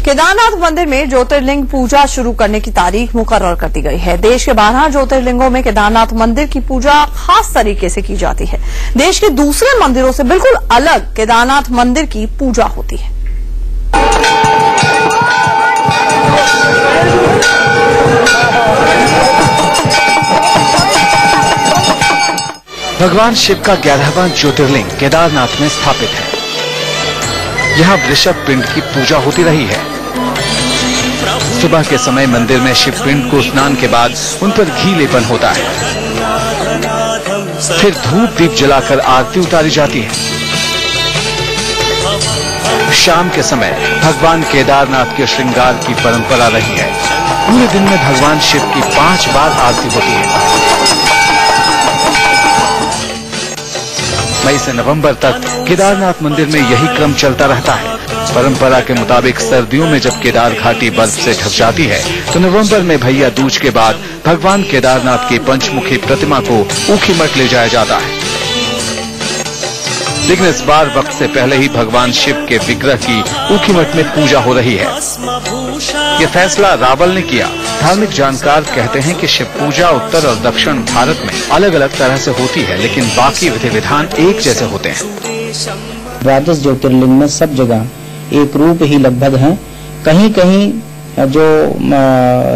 केदारनाथ मंदिर में ज्योतिर्लिंग पूजा शुरू करने की तारीख मुकर्रर कर दी गई है। देश के 12 ज्योतिर्लिंगों में केदारनाथ मंदिर की पूजा खास तरीके से की जाती है। देश के दूसरे मंदिरों से बिल्कुल अलग केदारनाथ मंदिर की पूजा होती है। भगवान शिव का 11वां ज्योतिर्लिंग केदारनाथ में स्थापित है। यहाँ वृषभ पिंड की पूजा होती रही है। सुबह के समय मंदिर में शिव पिंड को स्नान के बाद उन पर घी लेपन होता है। फिर धूप दीप जलाकर आरती उतारी जाती है। शाम के समय भगवान केदारनाथ के श्रृंगार की परंपरा रही है। पूरे दिन में भगवान शिव की 5 बार आरती होती है। मई से नवंबर तक केदारनाथ मंदिर में यही क्रम चलता रहता है। परंपरा के मुताबिक सर्दियों में जब केदार घाटी बर्फ से ढक जाती है तो नवंबर में भैया दूज के बाद भगवान केदारनाथ की पंचमुखी प्रतिमा को ऊखीमठ ले जाया जाता है। लेकिन इस बार वक्त से पहले ही भगवान शिव के विग्रह की ऊखीमठ में पूजा हो रही है। ये फैसला रावल ने किया। धार्मिक जानकार कहते हैं कि शिव पूजा उत्तर और दक्षिण भारत में अलग अलग तरह से होती है, लेकिन बाकी विधि विधान एक जैसे होते हैं। 12 ज्योतिर्लिंग में सब जगह एक रूप ही लगभग है। कहीं कहीं जो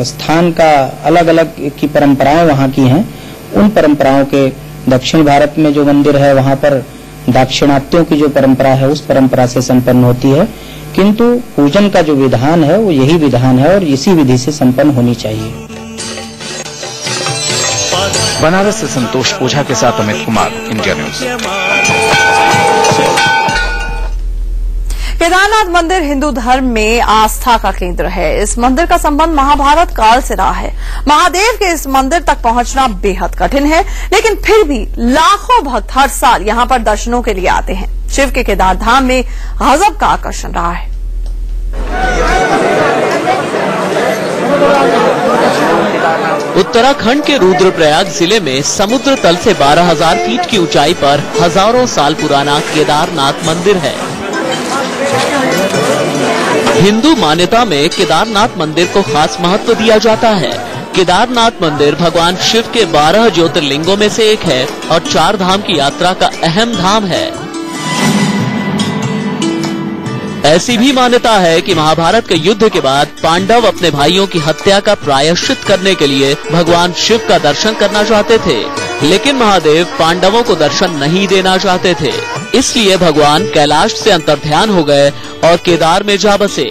स्थान का अलग अलग की परंपराएं वहाँ की हैं, उन परंपराओं के दक्षिण भारत में जो मंदिर है वहाँ पर दाक्षिणात्यों की जो परंपरा है उस परंपरा से संपन्न होती है, किंतु पूजन का जो विधान है वो यही विधान है और इसी विधि से संपन्न होनी चाहिए। बनारस से संतोष ओझा के साथ अमित कुमार, इंडिया न्यूज। केदारनाथ मंदिर हिंदू धर्म में आस्था का केंद्र है। इस मंदिर का संबंध महाभारत काल से रहा है। महादेव के इस मंदिर तक पहुंचना बेहद कठिन है, लेकिन फिर भी लाखों भक्त हर साल यहां पर दर्शनों के लिए आते हैं। शिव के केदार धाम में गजब का आकर्षण रहा है। उत्तराखंड के रुद्रप्रयाग जिले में समुद्र तल से 12,000 फीट की ऊंचाई पर हजारों साल पुराना केदारनाथ मंदिर है। हिंदू मान्यता में केदारनाथ मंदिर को खास महत्व दिया जाता है। केदारनाथ मंदिर भगवान शिव के 12 ज्योतिर्लिंगों में से एक है और 4 धाम की यात्रा का अहम धाम है। ऐसी भी मान्यता है कि महाभारत के युद्ध के बाद पांडव अपने भाइयों की हत्या का प्रायश्चित करने के लिए भगवान शिव का दर्शन करना चाहते थे, लेकिन महादेव पांडवों को दर्शन नहीं देना चाहते थे। इसलिए भगवान कैलाश से अंतर्ध्यान हो गए और केदार में जा बसे।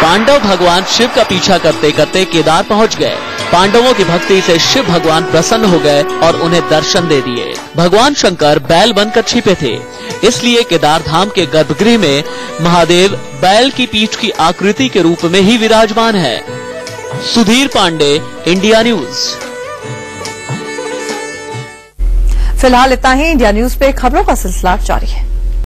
पांडव भगवान शिव का पीछा करते करते केदार पहुंच गए। पांडवों की भक्ति से शिव भगवान प्रसन्न हो गए और उन्हें दर्शन दे दिए। भगवान शंकर बैल बनकर छिपे थे, इसलिए केदार धाम के गर्भगृह में महादेव बैल की पीठ की आकृति के रूप में ही विराजमान है। Sudhir Pande, India news. फिलहाल इतना ही। इंडिया न्यूज पे खबरों का सिलसिला जारी है।